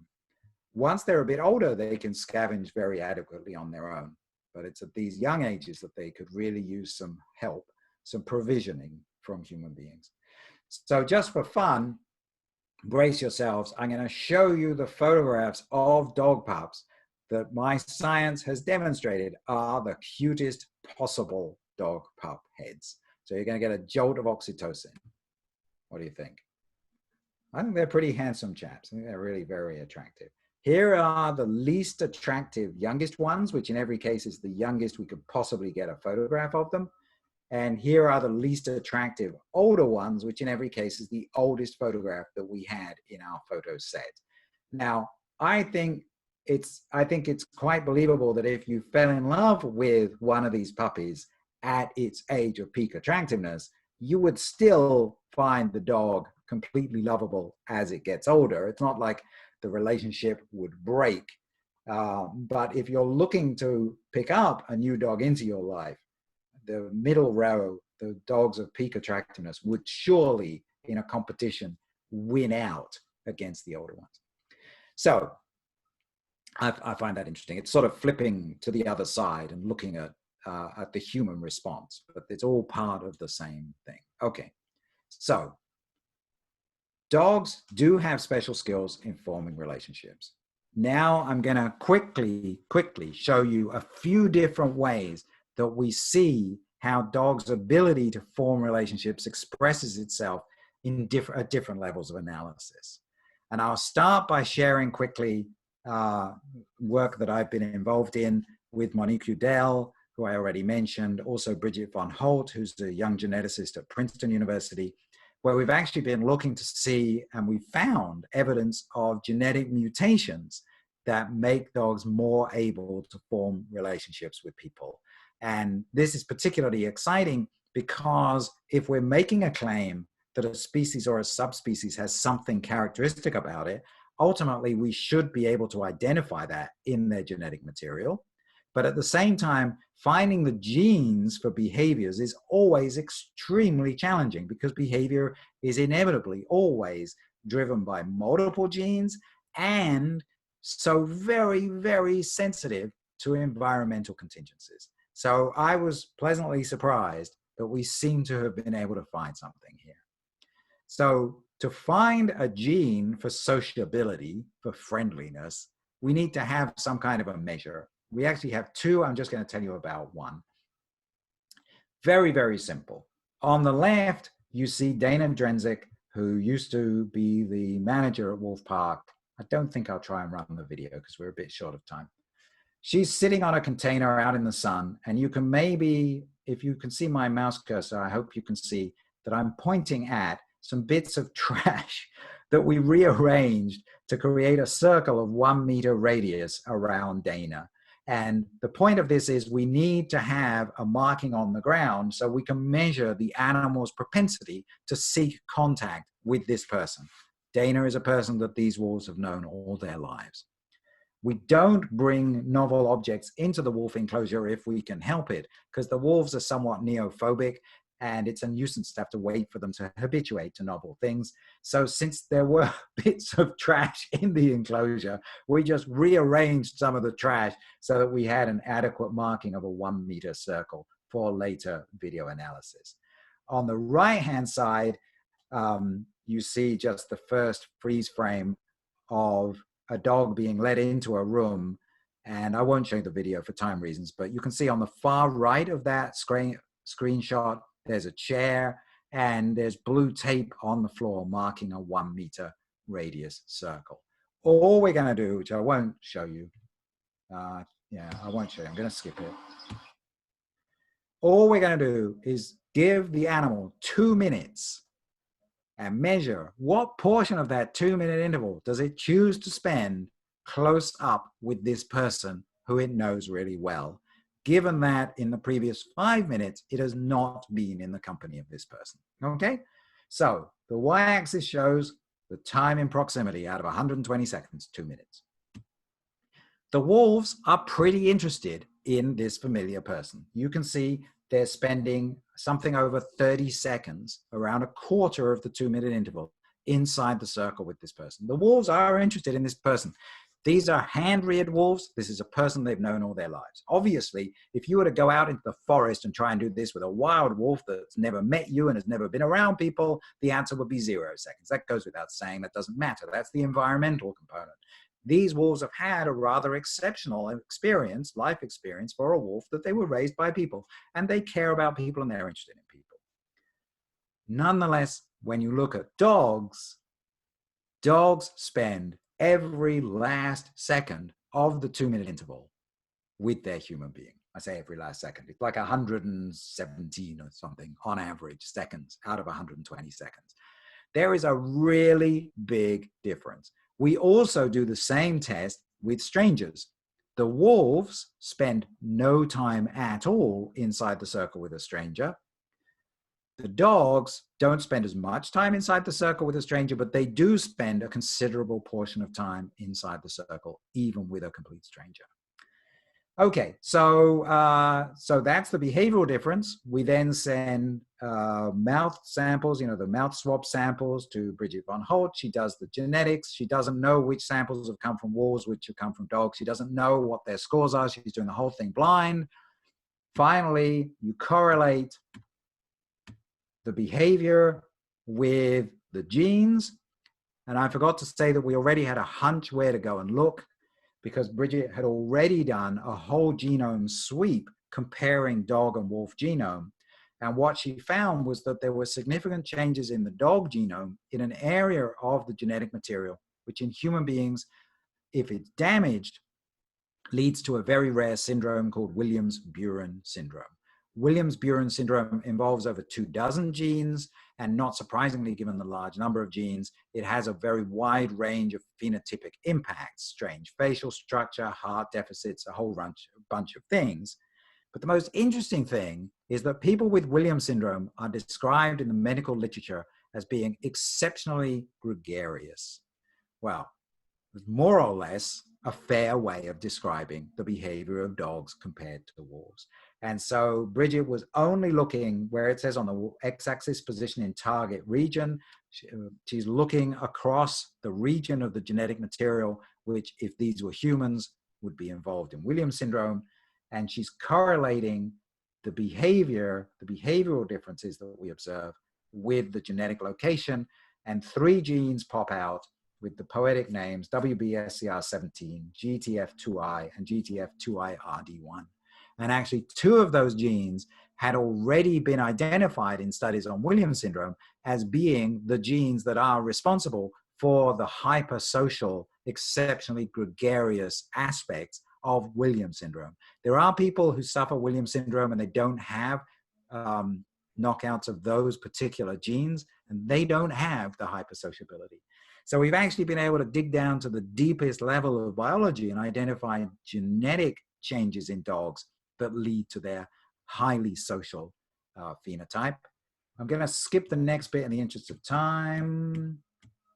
Once they're a bit older, they can scavenge very adequately on their own. But it's at these young ages that they could really use some help, some provisioning from human beings. So just for fun, brace yourselves. I'm going to show you the photographs of dog pups that my science has demonstrated are the cutest possible dog pup heads. So you're going to get a jolt of oxytocin. What do you think? I think they're pretty handsome chaps. I think they're really very attractive. Here are the least attractive youngest ones, which in every case is the youngest we could possibly get a photograph of them. And here are the least attractive older ones, which in every case is the oldest photograph that we had in our photo set. Now, I think it's quite believable that if you fell in love with one of these puppies at its age of peak attractiveness, you would still find the dog completely lovable as it gets older. It's not like the relationship would break. But if you're looking to pick up a new dog into your life, the middle row, the dogs of peak attractiveness, would surely, in a competition, win out against the older ones. So I find that interesting. It's sort of flipping to the other side and looking at the human response, but it's all part of the same thing. Okay, so dogs do have special skills in forming relationships. Now I'm going to quickly show you a few different ways that we see how dogs' ability to form relationships expresses itself in different levels of analysis. And I'll start by sharing quickly work that I've been involved in with Monique Udell, who I already mentioned, also Bridget von Holt, who's a young geneticist at Princeton University, where we've actually been looking to see, and we found evidence of genetic mutations that make dogs more able to form relationships with people. And this is particularly exciting because if we're making a claim that a species or a subspecies has something characteristic about it, ultimately we should be able to identify that in their genetic material. But at the same time, finding the genes for behaviors is always extremely challenging because behavior is inevitably always driven by multiple genes and so very, very sensitive to environmental contingencies. So I was pleasantly surprised that we seem to have been able to find something here. So to find a gene for sociability, for friendliness, we need to have some kind of a measure. We actually have two. I'm just going to tell you about one. Very, very simple. On the left, you see Dana Drenzik, who used to be the manager at Wolf Park. I don't think I'll try and run the video because we're a bit short of time. She's sitting on a container out in the sun, and you can maybe, if you can see my mouse cursor, I hope you can see that I'm pointing at some bits of trash that we rearranged to create a circle of 1 meter radius around Dana. And the point of this is we need to have a marking on the ground so we can measure the animal's propensity to seek contact with this person. Dana is a person that these wolves have known all their lives. We don't bring novel objects into the wolf enclosure if we can help it, because the wolves are somewhat neophobic and it's a nuisance to have to wait for them to habituate to novel things. So since there were bits of trash in the enclosure, we just rearranged some of the trash so that we had an adequate marking of a 1 meter circle for later video analysis. On the right-hand side, you see just the first freeze frame of a dog being led into a room. And I won't show you the video for time reasons, but you can see on the far right of that screenshot, there's a chair and there's blue tape on the floor marking a 1 meter radius circle. All we're going to do, which I won't show you, I won't show you, I'm going to skip it. All we're going to do is give the animal 2 minutes and measure what portion of that 2 minute interval does it choose to spend close up with this person who it knows really well, given that in the previous 5 minutes, it has not been in the company of this person, okay? So the y-axis shows the time in proximity out of 120 seconds, 2 minutes. The wolves are pretty interested in this familiar person. You can see they're spending something over 30 seconds, around a quarter of the 2 minute interval, inside the circle with this person. The wolves are interested in this person. These are hand-reared wolves. This is a person they've known all their lives. Obviously, if you were to go out into the forest and try and do this with a wild wolf that's never met you and has never been around people, the answer would be 0 seconds. That goes without saying. That doesn't matter. That's the environmental component. These wolves have had a rather exceptional experience, life experience for a wolf, that they were raised by people and they care about people and they're interested in people. Nonetheless, when you look at dogs, dogs spend every last second of the 2-minute interval with their human being. I say every last second. It's like 117 or something on average seconds out of 120 seconds. There is a really big difference. We also do the same test with strangers. The wolves spend no time at all inside the circle with a stranger. The dogs don't spend as much time inside the circle with a stranger, but they do spend a considerable portion of time inside the circle, even with a complete stranger. Okay, so that's the behavioral difference. We then send mouth samples, the mouth swab samples to Bridget von Holt. She does the genetics. She doesn't know which samples have come from wolves, which have come from dogs. She doesn't know what their scores are. She's doing the whole thing blind. Finally, you correlate the behavior with the genes. And I forgot to say that we already had a hunch where to go and look, because Bridget had already done a whole genome sweep comparing dog and wolf genome. And what she found was that there were significant changes in the dog genome in an area of the genetic material, which in human beings, if it's damaged, leads to a very rare syndrome called Williams-Buren syndrome. Williams-Buren syndrome involves over 24 genes, and not surprisingly, given the large number of genes, it has a very wide range of phenotypic impacts, strange facial structure, heart deficits, a whole bunch of things. But the most interesting thing is that people with Williams syndrome are described in the medical literature as being exceptionally gregarious. Well, more or less a fair way of describing the behavior of dogs compared to wolves. And so Bridget was only looking where it says on the x-axis position in target region. She's looking across the region of the genetic material, which if these were humans would be involved in Williams syndrome. And she's correlating the behavioral differences that we observe with the genetic location. And 3 genes pop out with the poetic names WBSCR17, GTF2I, and GTF2I-RD1. And actually 2 of those genes had already been identified in studies on Williams syndrome as being the genes that are responsible for the hypersocial, exceptionally gregarious aspects of Williams syndrome. There are people who suffer Williams syndrome and they don't have knockouts of those particular genes, and they don't have the hypersociability. So we've actually been able to dig down to the deepest level of biology and identify genetic changes in dogs that lead to their highly social phenotype. I'm going to skip the next bit in the interest of time.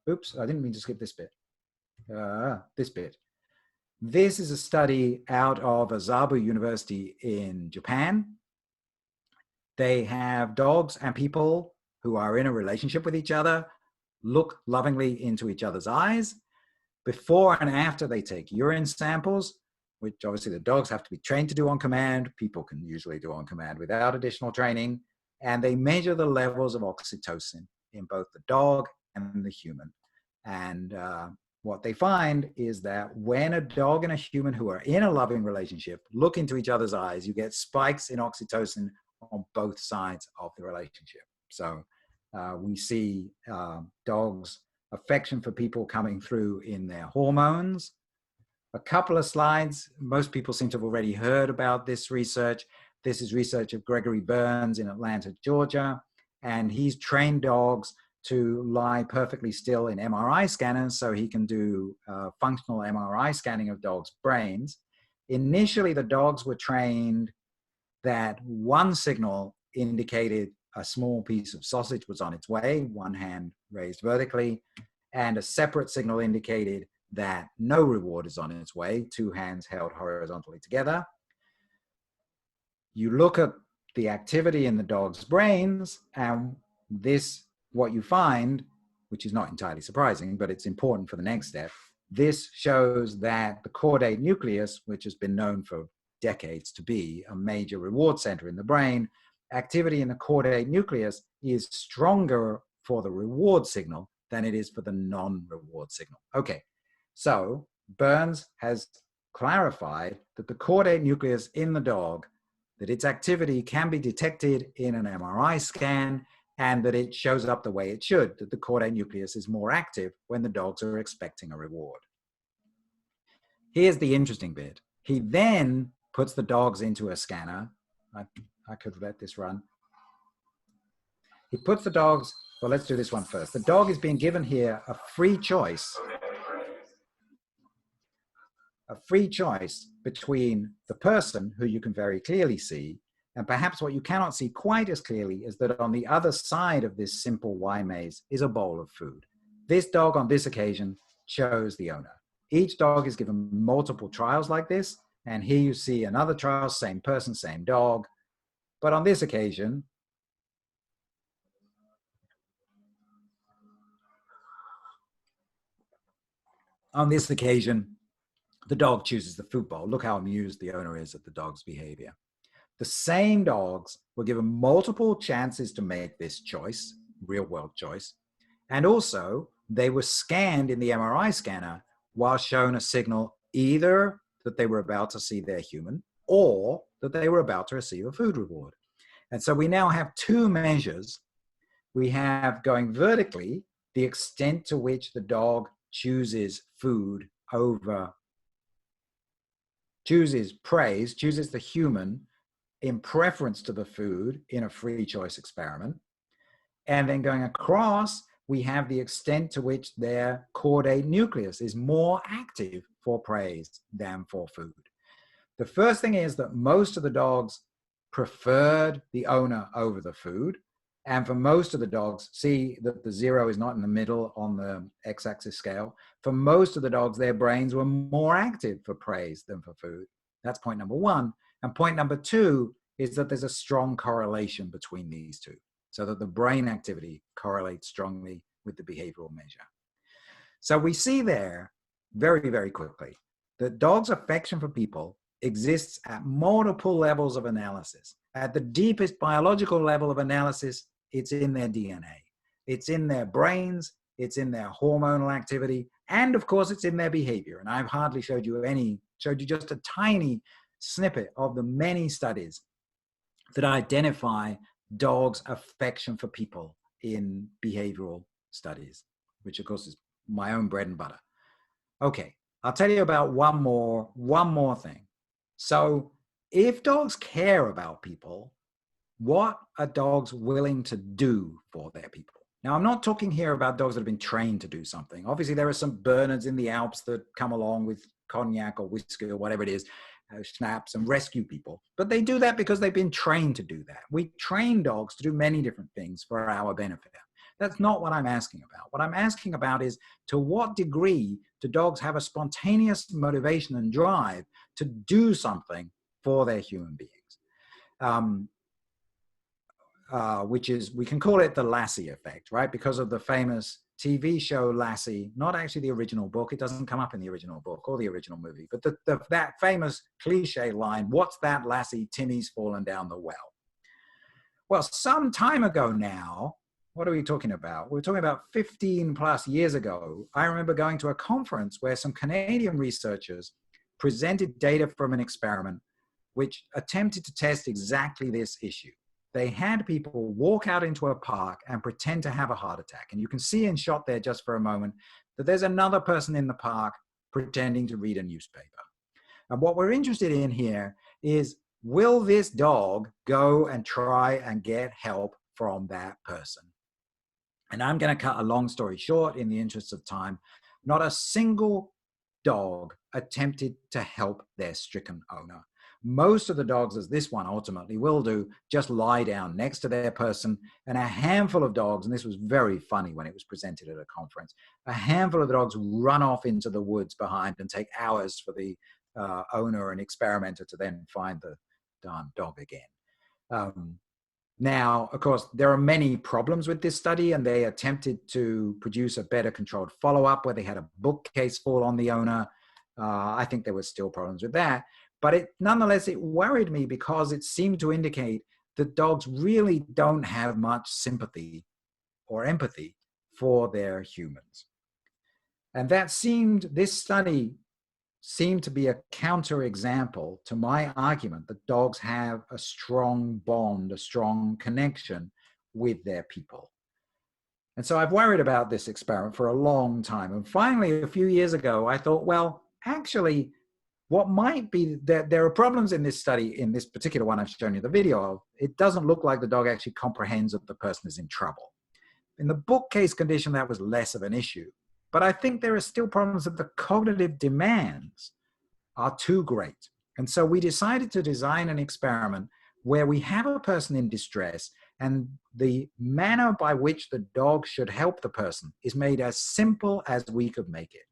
Oops, I didn't mean to skip this bit. This bit. This is a study out of Azabu University in Japan. They have dogs and people who are in a relationship with each other look lovingly into each other's eyes. Before and after they take urine samples, which obviously the dogs have to be trained to do on command. People can usually do on command without additional training. And they measure the levels of oxytocin in both the dog and the human. And what they find is that when a dog and a human who are in a loving relationship look into each other's eyes, you get spikes in oxytocin on both sides of the relationship. So we see dogs' affection for people coming through in their hormones. A couple of slides. Most people seem to have already heard about this research. This is research of Gregory Burns in Atlanta, Georgia. And he's trained dogs to lie perfectly still in MRI scanners so he can do functional MRI scanning of dogs' brains. Initially, the dogs were trained that one signal indicated a small piece of sausage was on its way, one hand raised vertically, and a separate signal indicated that no reward is on its way, 2 hands held horizontally together. You look at the activity in the dog's brains, and what you find, which is not entirely surprising, but it's important for the next step, this shows that the caudate nucleus, which has been known for decades to be a major reward center in the brain, activity in the caudate nucleus is stronger for the reward signal than it is for the non-reward signal. Okay, so Burns has clarified that the caudate nucleus in the dog, that its activity can be detected in an MRI scan, and that it shows up the way it should, that the caudate nucleus is more active when the dogs are expecting a reward. Here's the interesting bit. He then puts the dogs into a scanner. I could let this run. He puts the dogs, well, let's do this one first. The dog is being given here a free choice between the person, who you can very clearly see, and perhaps what you cannot see quite as clearly is that on the other side of this simple Y maze is a bowl of food. This dog on this occasion chose the owner. Each dog is given multiple trials like this, and here you see another trial, same person, same dog. But on this occasion, the dog chooses the food bowl. Look how amused the owner is at the dog's behavior. The same dogs were given multiple chances to make this choice, real world choice. And also they were scanned in the MRI scanner while shown a signal either that they were about to see their human or that they were about to receive a food reward. And so we now have two measures. We have, going vertically, the extent to which the dog chooses food over, chooses praise, chooses the human in preference to the food in a free choice experiment. And then going across, we have the extent to which their caudate nucleus is more active for praise than for food. The first thing is that most of the dogs preferred the owner over the food. And for most of the dogs, see that the 0 is not in the middle on the x-axis scale. For most of the dogs, their brains were more active for praise than for food. That's point number one. And point number two is that there's a strong correlation between these two, so that the brain activity correlates strongly with the behavioral measure. So we see there very, very quickly that dogs' affection for people exists at multiple levels of analysis. At the deepest biological level of analysis, it's in their DNA. It's in their brains, it's in their hormonal activity, and of course it's in their behavior. And I've hardly showed you just a tiny snippet of the many studies that identify dogs' affection for people in behavioral studies, which of course is my own bread and butter. Okay, I'll tell you about one more thing. So if dogs care about people, what are dogs willing to do for their people? Now, I'm not talking here about dogs that have been trained to do something. Obviously, there are some Bernards in the Alps that come along with cognac or whiskey or whatever it is, schnapps, and rescue people. But they do that because they've been trained to do that. We train dogs to do many different things for our benefit. That's not what I'm asking about. What I'm asking about is, to what degree do dogs have a spontaneous motivation and drive to do something for their human beings? Which is, we can call it the Lassie effect, right? Because of the famous TV show Lassie, not actually the original book. It doesn't come up in the original book or the original movie, but that famous cliche line, "What's that, Lassie? Timmy's fallen down the well." Well, some time ago now, what are we talking about? We're talking about 15 plus years ago. I remember going to a conference where some Canadian researchers presented data from an experiment which attempted to test exactly this issue. They had people walk out into a park and pretend to have a heart attack. And you can see in shot there, just for a moment, that there's another person in the park pretending to read a newspaper. And what we're interested in here is, will this dog go and try and get help from that person? And I'm going to cut a long story short in the interest of time. Not a single dog attempted to help their stricken owner. Most of the dogs, as this one ultimately will do, just lie down next to their person. And a handful of dogs, and this was very funny when it was presented at a conference, a handful of the dogs run off into the woods behind and take hours for the owner and experimenter to then find the darn dog again. Now, of course, there are many problems with this study, and they attempted to produce a better controlled follow-up where they had a bookcase fall on the owner. I think there were still problems with that. But nonetheless, it worried me because it seemed to indicate that dogs really don't have much sympathy or empathy for their humans. And this study seemed to be a counterexample to my argument that dogs have a strong bond, a strong connection with their people. And so I've worried about this experiment for a long time. And finally, a few years ago, I thought, well, actually, what might be, there are problems in this study, in this particular one I've shown you the video of. It doesn't look like the dog actually comprehends that the person is in trouble. In the bookcase condition, that was less of an issue. But I think there are still problems that the cognitive demands are too great. And so we decided to design an experiment where we have a person in distress, and the manner by which the dog should help the person is made as simple as we could make it.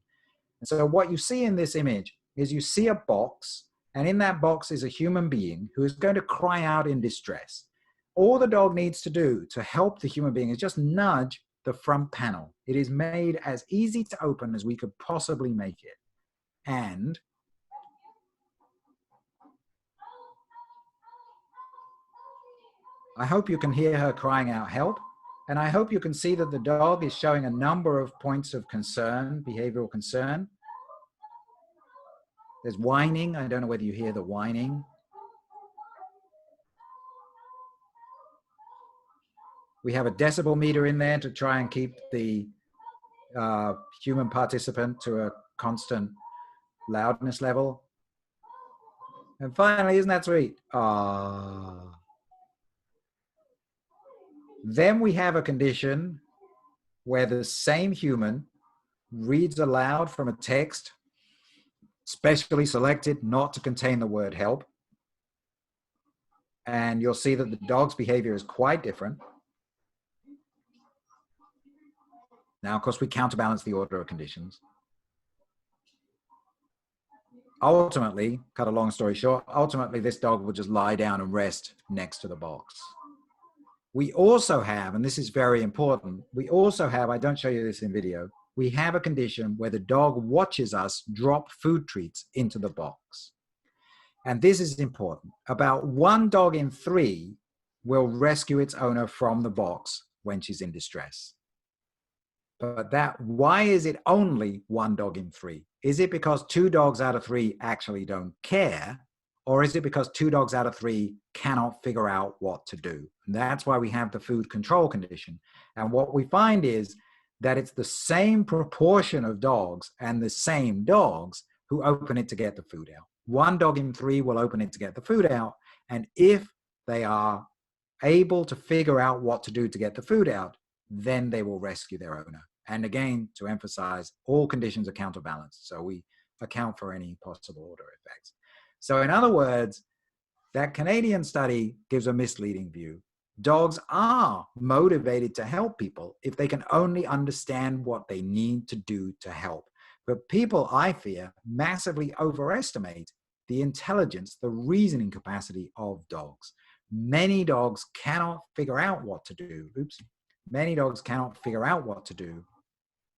And so what you see in this image is you see a box, and in that box is a human being who is going to cry out in distress. All the dog needs to do to help the human being is just nudge the front panel. It is made as easy to open as we could possibly make it. And I hope you can hear her crying out help. And I hope you can see that the dog is showing a number of points of concern, behavioral concern. There's whining. I don't know whether you hear the whining. We have a decibel meter in there to try and keep the human participant to a constant loudness level. And finally, isn't that sweet? Then we have a condition where the same human reads aloud from a text specially selected not to contain the word help. And you'll see that the dog's behavior is quite different. Now, of course, we counterbalance the order of conditions. Ultimately, cut a long story short, ultimately this dog will just lie down and rest next to the box. We also have, and this is very important, we also have, I don't show you this in video, we have a condition where the dog watches us drop food treats into the box. And this is important. About 1 dog in 3 will rescue its owner from the box when she's in distress. But why is it only 1 dog in 3? Is it because 2 dogs out of 3 actually don't care? Or is it because 2 dogs out of 3 cannot figure out what to do? And that's why we have the food control condition. And what we find is that it's the same proportion of dogs and the same dogs who open it to get the food out. 1 dog in 3 will open it to get the food out. And if they are able to figure out what to do to get the food out, then they will rescue their owner. And again, to emphasize, all conditions are counterbalanced. So we account for any possible order effects. So in other words, that Canadian study gives a misleading view. Dogs are motivated to help people if they can only understand what they need to do to help. But people, I fear, massively overestimate the intelligence, the reasoning capacity of dogs. Many dogs cannot figure out what to do. Many dogs cannot figure out what to do,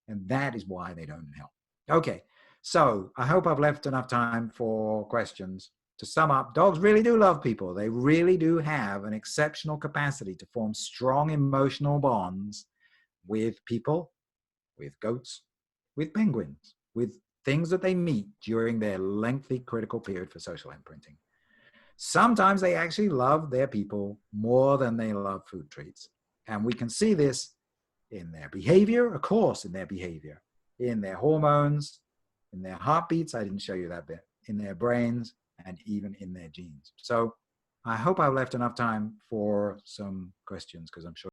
and that is why they don't help. Okay, so I hope I've left enough time for questions. To sum up, dogs really do love people. They really do have an exceptional capacity to form strong emotional bonds with people, with goats, with penguins, with things that they meet during their lengthy critical period for social imprinting. Sometimes they actually love their people more than they love food treats. And we can see this in their behavior, of course, in their behavior, in their hormones, in their heartbeats, I didn't show you that bit, in their brains, and even in their genes. So I hope I've left enough time for some questions, because I'm sure